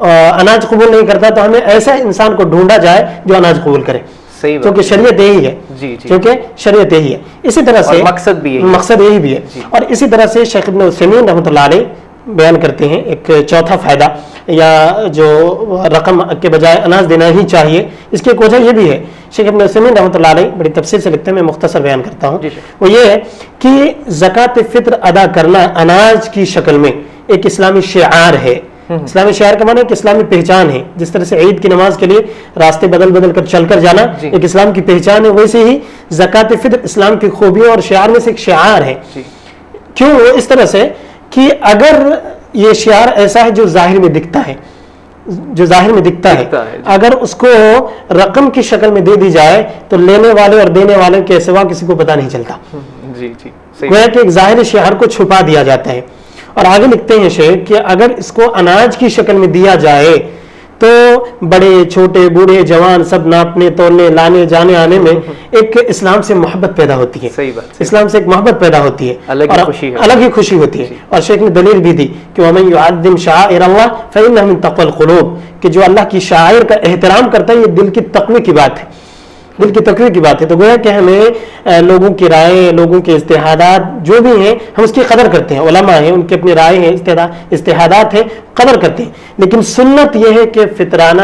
اناج قبول نہیں کرتا تو ہمیں ایسا انسان کو ڈھونڈا جائے جو اناج قبول کرے، کیونکہ شریعت یہی ہے، کیونکہ شریعت یہی ہے۔ اسی طرح سے مقصد یہی بھی ہے۔ اور اسی طرح سے شیخ ابن عثیمین رحمۃ اللہ علیہ بیان کرتے ہیں ایک چوتھا فائدہ یا جو رقم کے بجائے اناج دینا ہی چاہیے، اس کی ایک وجہ یہ بھی ہے، شیخ ابن عثیمین رحمۃ اللہ علیہ بڑی تفصیل سے لکھتے ہیں، میں مختصر بیان کرتا ہوں، وہ یہ ہے کہ زکوٰۃ فطر ادا کرنا اناج کی شکل میں ایک اسلامی شعار ہے۔ اسلامی شعار کا معنی ہے کہ اسلامی پہچان ہے، جس طرح سے عید کی نماز کے لیے راستے بدل بدل کر چل کر جانا ایک اسلام کی پہچان ہے، ویسے ہی زکوٰۃ فطر اسلام کی خوبیوں اور شعار میں سے ایک شعار ہے۔ کیوں؟ اس طرح سے کہ اگر یہ شعار ایسا ہے جو ظاہر میں دکھتا ہے، جو ظاہر میں دکھتا ہے، اگر اس کو رقم کی شکل میں دے دی جائے تو لینے والے اور دینے والے کے سوا کسی کو پتہ نہیں چلتا، گویا کہ ایک ظاہری شعار کو چھپا دیا جاتا ہے۔ اور آگے لکھتے ہیں شیخ کہ اگر اس کو اناج کی شکل میں دیا جائے تو بڑے چھوٹے بوڑھے جوان سب ناپنے تولنے لانے جانے آنے میں ایک اسلام سے محبت پیدا ہوتی ہے، صحیح بات، اسلام سے ایک محبت پیدا ہوتی ہے، الگ ہی خوشی ہوتی ہے۔ اور شیخ نے دلیل بھی دی کہ وَمَن يُعَظِّمْ شَعَائِرَ اللَّهِ فَإِنَّهَا مِن تَقْوَى الْقُلُوبِ، کہ جو اللہ کی شعائر کا احترام کرتا ہے یہ دل کی تقوی کی بات ہے، دل کی تقوی کی بات ہے۔ تو گویا کہ ہمیں لوگوں کی رائے، لوگوں کے اجتہادات جو بھی ہیں ہم اس کی قدر کرتے ہیں، علماء ہیں ان کی اپنی رائے ہیں، اجتہادات ہیں، قدر کرتے ہیں، لیکن سنت یہ ہے کہ فطرانہ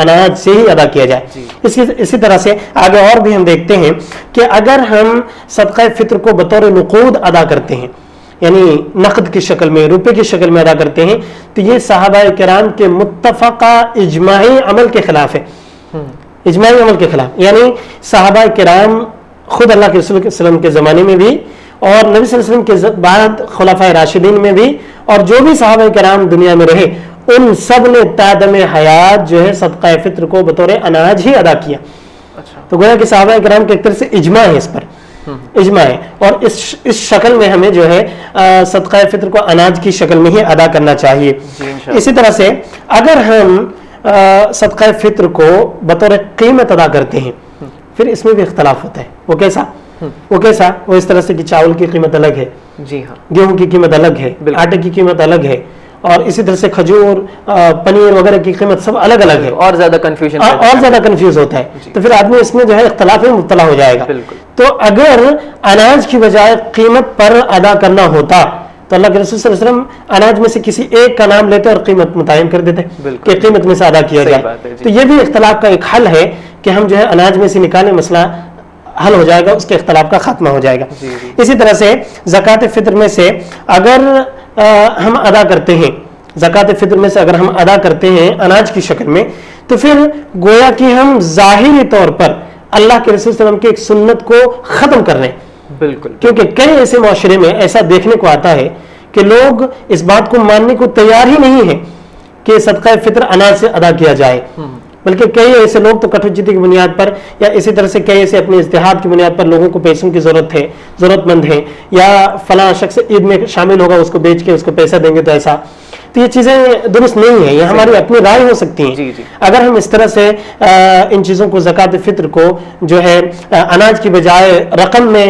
اناج سے ہی ادا کیا جائے۔ اسی طرح سے آگے اور بھی ہم دیکھتے ہیں کہ اگر ہم صدقہ فطر کو بطور نقود ادا کرتے ہیں، یعنی نقد کی شکل میں، روپے کی شکل میں ادا کرتے ہیں، تو یہ صحابہ کرام کے متفقہ اجماعی عمل کے خلاف ہے، اجماعی عمل کے خلاف، یعنی صحابہ کرام خود اللہ کے رسول صلی اللہ علیہ وسلم کے زمانے میں بھی اور نبی صلی اللہ علیہ وسلم کے بعد خلفائے راشدین میں بھی، اور جو بھی صحابہ کرام دنیا میں رہے ان سب نے تادم حیات جو ہے صدقہ فطر کو بطور اناج ہی ادا کیا۔ تو گویا کہ صحابہ کرام کے ایک طرح سے اجماع ہے، اس پر اجماع ہے، اور اس شکل میں ہمیں جو ہے صدقہ فطر کو اناج کی شکل میں ہی ادا کرنا چاہیے۔ اسی طرح سے اگر ہم صدقہ فطر کو بطور قیمت ادا کرتے ہیں پھر اس میں بھی اختلاف ہوتا ہے۔ وہ کیسا؟ وہ اس طرح سے کہ چاول کی قیمت الگ ہے، گیہوں کی قیمت الگ ہے، آٹے کی قیمت الگ ہے، اور اسی طرح سے کھجور، پنیر وغیرہ کی قیمت سب الگ الگ ہے، اور زیادہ کنفیوز ہوتا ہے۔ تو پھر آدمی اس میں جو ہے اختلاف میں مبتلا ہو جائے گا۔ تو اگر اناج کی بجائے قیمت پر ادا کرنا ہوتا تو اللہ کے رسول صلی اللہ علیہ وسلم اناج میں سے کسی ایک کا نام لیتے اور قیمت متعین کر دیتے کہ قیمت میں سے ادا کیا جائے۔ تو یہ بھی اختلاف کا ایک حل ہے کہ ہم جو ہے اناج میں سے نکالیں، مسئلہ حل ہو جائے گا، اس کے اختلاف کا خاتمہ ہو جائے گا۔ اسی طرح سے زکوٰۃ فطر میں سے اگر ہم ادا کرتے ہیں، زکوٰۃ فطر میں سے اگر ہم ادا کرتے ہیں اناج کی شکل میں، تو پھر گویا کہ ہم ظاہری طور پر اللہ کے رسول صلی اللہ علیہ وسلم کی ایک سنت کو ختم کر رہے ہیں۔ بالکل، کیونکہ کئی ایسے معاشرے میں ایسا دیکھنے کو آتا ہے کہ لوگ اس بات کو ماننے کو تیار ہی نہیں ہے کہ صدقہ فطر اناج سے ادا کیا جائے، بلکہ کئی ایسے لوگ تو کٹوچیتی کی بنیاد پر یا اسی طرح سے کئی ایسے اپنے اجتہاد کی بنیاد پر لوگوں کو پیسوں کی ضرورت مند ہے، یا فلاں شخص عید میں شامل ہوگا اس کو بیچ کے اس کو پیسہ دیں گے تو ایسا، تو یہ چیزیں درست نہیں ہیں، یہ ہماری اپنی رائے ہو سکتی ہیں۔ اگر ہم اس طرح سے ان چیزوں کو زکوٰۃ فطر کو جو ہے اناج کی بجائے رقم میں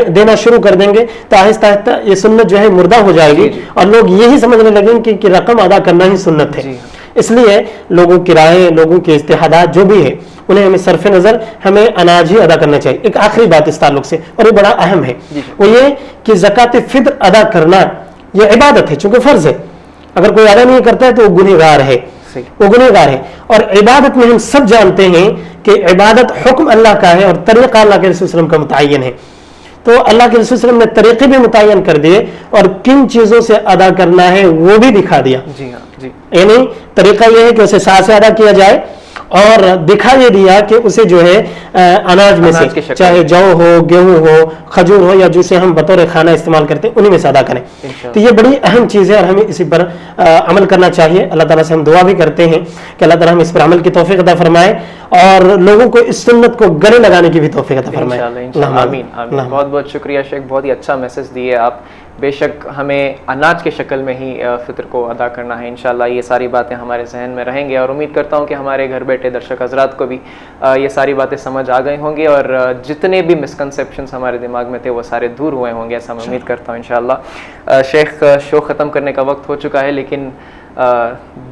دینا شروع کر دیں گے تو آہستہ آہستہ یہ سنت جو ہے مردہ ہو جائے گی، اور لوگ یہی سمجھنے لگیں گے کہ رقم ادا کرنا ہی سنت ہے۔ اس لیے لوگوں کی رائے، لوگوں کے اجتہادات جو بھی ہے انہیں ہمیں صرف نظر ہمیں اناج ہی ادا کرنا چاہیے۔ ایک آخری بات اس تعلق سے، اور یہ بڑا اہم ہے، وہ یہ کہ زکوٰۃ فطر ادا کرنا یہ عبادت ہے، چونکہ فرض ہے، اگر کوئی ادا نہیں کرتا ہے تو وہ گنہگار ہے، اور عبادت میں ہم سب جانتے ہیں کہ عبادت حکم اللہ کا ہے اور طریقہ اللہ کے رسول صلی اللہ علیہ وسلم کا متعین ہے۔ تو اللہ کے رسول صلی اللہ علیہ وسلم نے طریقے بھی متعین کر دیے اور کن چیزوں سے ادا کرنا ہے وہ بھی دکھا دیا۔ یعنی طریقہ یہ ہے کہ اسے ساتھ سے ادا کیا جائے، اور دکھا یہ دیا کہ اسے جو ہے اناج میں سے چاہے جو ہو، گیہوں ہو، کھجور ہو، یا جسے ہم بطور کھانا استعمال کرتے ہیں انہی میں سے ادا کریں۔ تو یہ بڑی اہم چیز ہے اور ہمیں اسی پر عمل کرنا چاہیے۔ اللہ تعالیٰ سے ہم دعا بھی کرتے ہیں کہ اللہ تعالیٰ ہم اس پر عمل کی توفیق عطا فرمائے اور لوگوں کو اس سنت کو گلے لگانے کی بھی توفیق عطا فرمائے۔ آمین آمین۔ بہت بہت شکریہ شیخ، بہت ہی اچھا میسج دیے آپ۔ بے شک ہمیں اناج کے شکل میں ہی فطر کو ادا کرنا ہے، انشاءاللہ یہ ساری باتیں ہمارے ذہن میں رہیں گے، اور امید کرتا ہوں کہ ہمارے گھر بیٹھے درشک حضرات کو بھی یہ ساری باتیں سمجھ آ گئی ہوں گی، اور جتنے بھی مسکنسیپشنز ہمارے دماغ میں تھے وہ سارے دور ہوئے ہوں گے، ایسا میں امید کرتا ہوں انشاءاللہ۔ شیخ شو ختم کرنے کا وقت ہو چکا ہے، لیکن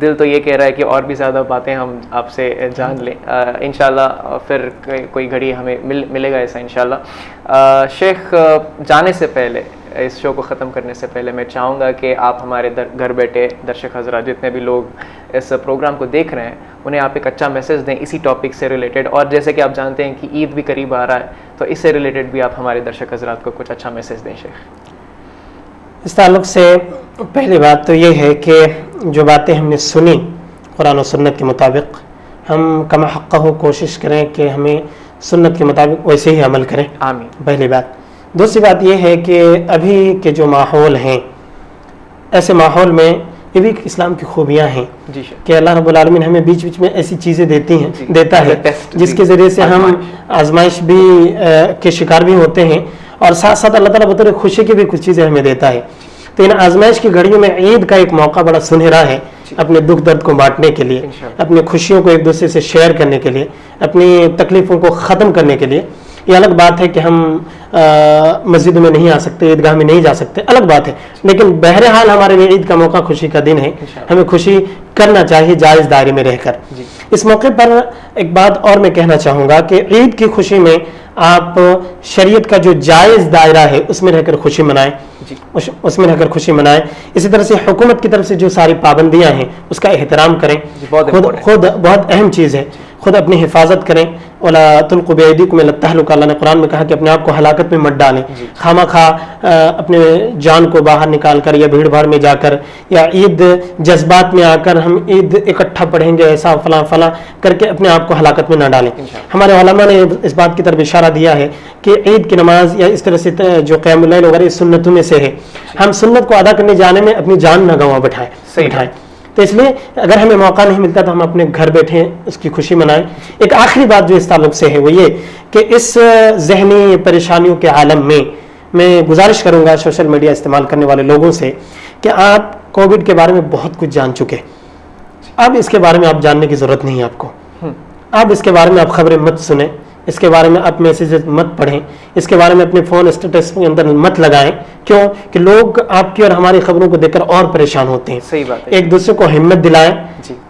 دل تو یہ کہہ رہا ہے کہ اور بھی زیادہ باتیں ہم آپ سے جان لیں، انشاءاللہ پھر کوئی گھڑی ہمیں ملے گا ایسا انشاءاللہ۔ شیخ جانے سے پہلے اس شو کو ختم کرنے سے پہلے میں چاہوں گا کہ آپ ہمارے گھر بیٹھے درشک حضرات جتنے بھی لوگ اس پروگرام کو دیکھ رہے ہیں انہیں آپ ایک اچھا میسج دیں اسی ٹاپک سے ریلیٹڈ, اور جیسے کہ آپ جانتے ہیں کہ عید بھی قریب آ رہا ہے تو اس سے ریلیٹڈ بھی آپ ہمارے درشک حضرات کو کچھ اچھا میسج دیں شیخ. اس تعلق سے پہلی بات تو یہ ہے کہ جو باتیں ہم نے سنی قرآن و سنت کے مطابق, ہم کما حق ہو کوشش کریں کہ ہمیں سنت کے مطابق ویسے ہی عمل کریں. آمین. پہلی بات. دوسری بات یہ ہے کہ ابھی کے جو ماحول ہیں, ایسے ماحول میں یہ بھی اسلام کی خوبیاں ہیں جی کہ اللہ رب العالمین ہمیں بیچ بیچ میں ایسی چیزیں دیتا ہے جس کے ذریعے سے ہم آزمائش بھی کے شکار بھی ہوتے ہیں, اور ساتھ ساتھ اللہ تعالیٰ بطور خوشی کی بھی کچھ چیزیں ہمیں دیتا ہے. تو ان آزمائش کی گھڑیوں میں عید کا ایک موقع بڑا سنہرا ہے اپنے دکھ درد کو بانٹنے کے لیے, اپنی خوشیوں کو ایک دوسرے سے شیئر کرنے کے لیے, اپنی تکلیفوں کو ختم کرنے کے لیے. یہ الگ بات ہے کہ ہم مسجدوں میں نہیں آ سکتے, عیدگاہ میں نہیں جا سکتے, الگ بات ہے, لیکن بہرحال ہمارے لیے عید کا موقع خوشی کا دن ہے, ہمیں خوشی کرنا چاہیے جائز دائرے میں رہ کر. اس موقع پر ایک بات اور میں کہنا چاہوں گا کہ عید کی خوشی میں آپ شریعت کا جو جائز دائرہ ہے اس میں رہ کر خوشی منائیں, اس میں رہ کر خوشی منائیں. اسی طرح سے حکومت کی طرف سے جو ساری پابندیاں ہیں اس کا احترام کریں, خود بہت اہم چیز ہے, خود اپنی حفاظت کریں. وَلَا تُلْقُوا بِأَيْدِيكُمْ إِلَى التَّهْلُكَةِ, اللہ نے قرآن میں کہا کہ اپنے آپ کو ہلاکت میں مت ڈالیں. خواہ خواہ اپنے جان کو باہر نکال کر یا بھیڑ بھاڑ میں جا کر یا عید جذبات میں آ کر ہم عید اکٹھا پڑھیں گے ایسا فلاں فلاں کر کے اپنے آپ کو ہلاکت میں نہ ڈالیں. ہمارے علماء نے اس بات کی طرف اشارہ دیا ہے کہ عید کی نماز یا اس طرح سے جو قیام اللیل وغیرہ اس سنتوں میں سے ہے, ہم سنت کو ادا کرنے جانے میں اپنی جان نہ گنوا بٹھائیں. تو اس لیے اگر ہمیں موقع نہیں ملتا تو ہم اپنے گھر بیٹھے اس کی خوشی منائیں. ایک آخری بات جو اس تعلق سے ہے وہ یہ کہ اس ذہنی پریشانیوں کے عالم میں گزارش کروں گا سوشل میڈیا استعمال کرنے والے لوگوں سے کہ آپ کووڈ کے بارے میں بہت کچھ جان چکے, اب اس کے بارے میں آپ جاننے کی ضرورت نہیں ہے آپ کو. اب اس کے بارے میں آپ خبریں مت سنیں, اس کے بارے میں آپ میسیجز مت پڑھیں, اس کے بارے میں اپنے فون اسٹیٹس کے اندر مت لگائیں. کیوں کہ لوگ آپ کی اور ہماری خبروں کو دیکھ کر اور پریشان ہوتے ہیں. صحیح بات ہے. ایک دوسرے کو ہمت دلائیں.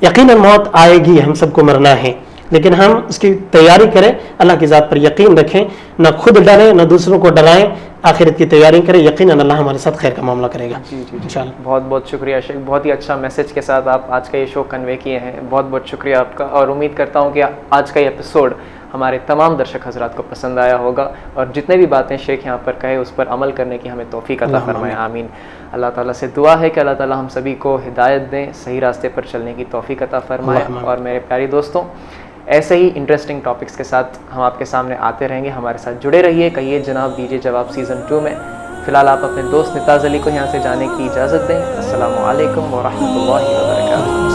یقیناً موت آئے گی, ہم سب کو مرنا ہے, لیکن ہم اس کی تیاری کریں, اللہ کی ذات پر یقین رکھیں, نہ خود ڈریں نہ دوسروں کو ڈرائیں, آخرت کی تیاری کریں, یقیناً اللہ ہمارے ساتھ خیر کا معاملہ کرے گا. انشاءاللہ. بہت بہت شکریہ شیخ, بہت ہی اچھا میسج کے ساتھ آپ آج کا یہ شو کنوے کیے ہیں. بہت بہت شکریہ آپ کا, اور امید کرتا ہوں کہ آج کا یہ ایپیسوڈ ہمارے تمام درشک حضرات کو پسند آیا ہوگا, اور جتنے بھی باتیں شیخ یہاں پر کہے اس پر عمل کرنے کی ہمیں توفیق عطا فرمائے. آمین. اللہ تعالیٰ سے دعا ہے کہ اللہ تعالیٰ ہم سبھی کو ہدایت دیں, صحیح راستے پر چلنے کی توفیق عطا فرمائے. اور میرے پیارے دوستوں, ایسے ہی انٹرسٹنگ ٹاپکس کے ساتھ ہم آپ کے سامنے آتے رہیں گے, ہمارے ساتھ جڑے رہیے. کہیے جناب دیجیے جواب سیزن 2 میں. فی الحال آپ اپنے دوست نتاز علی کو یہاں سے جانے کی اجازت دیں. السلام علیکم ورحمۃ اللہ وبرکاتہ.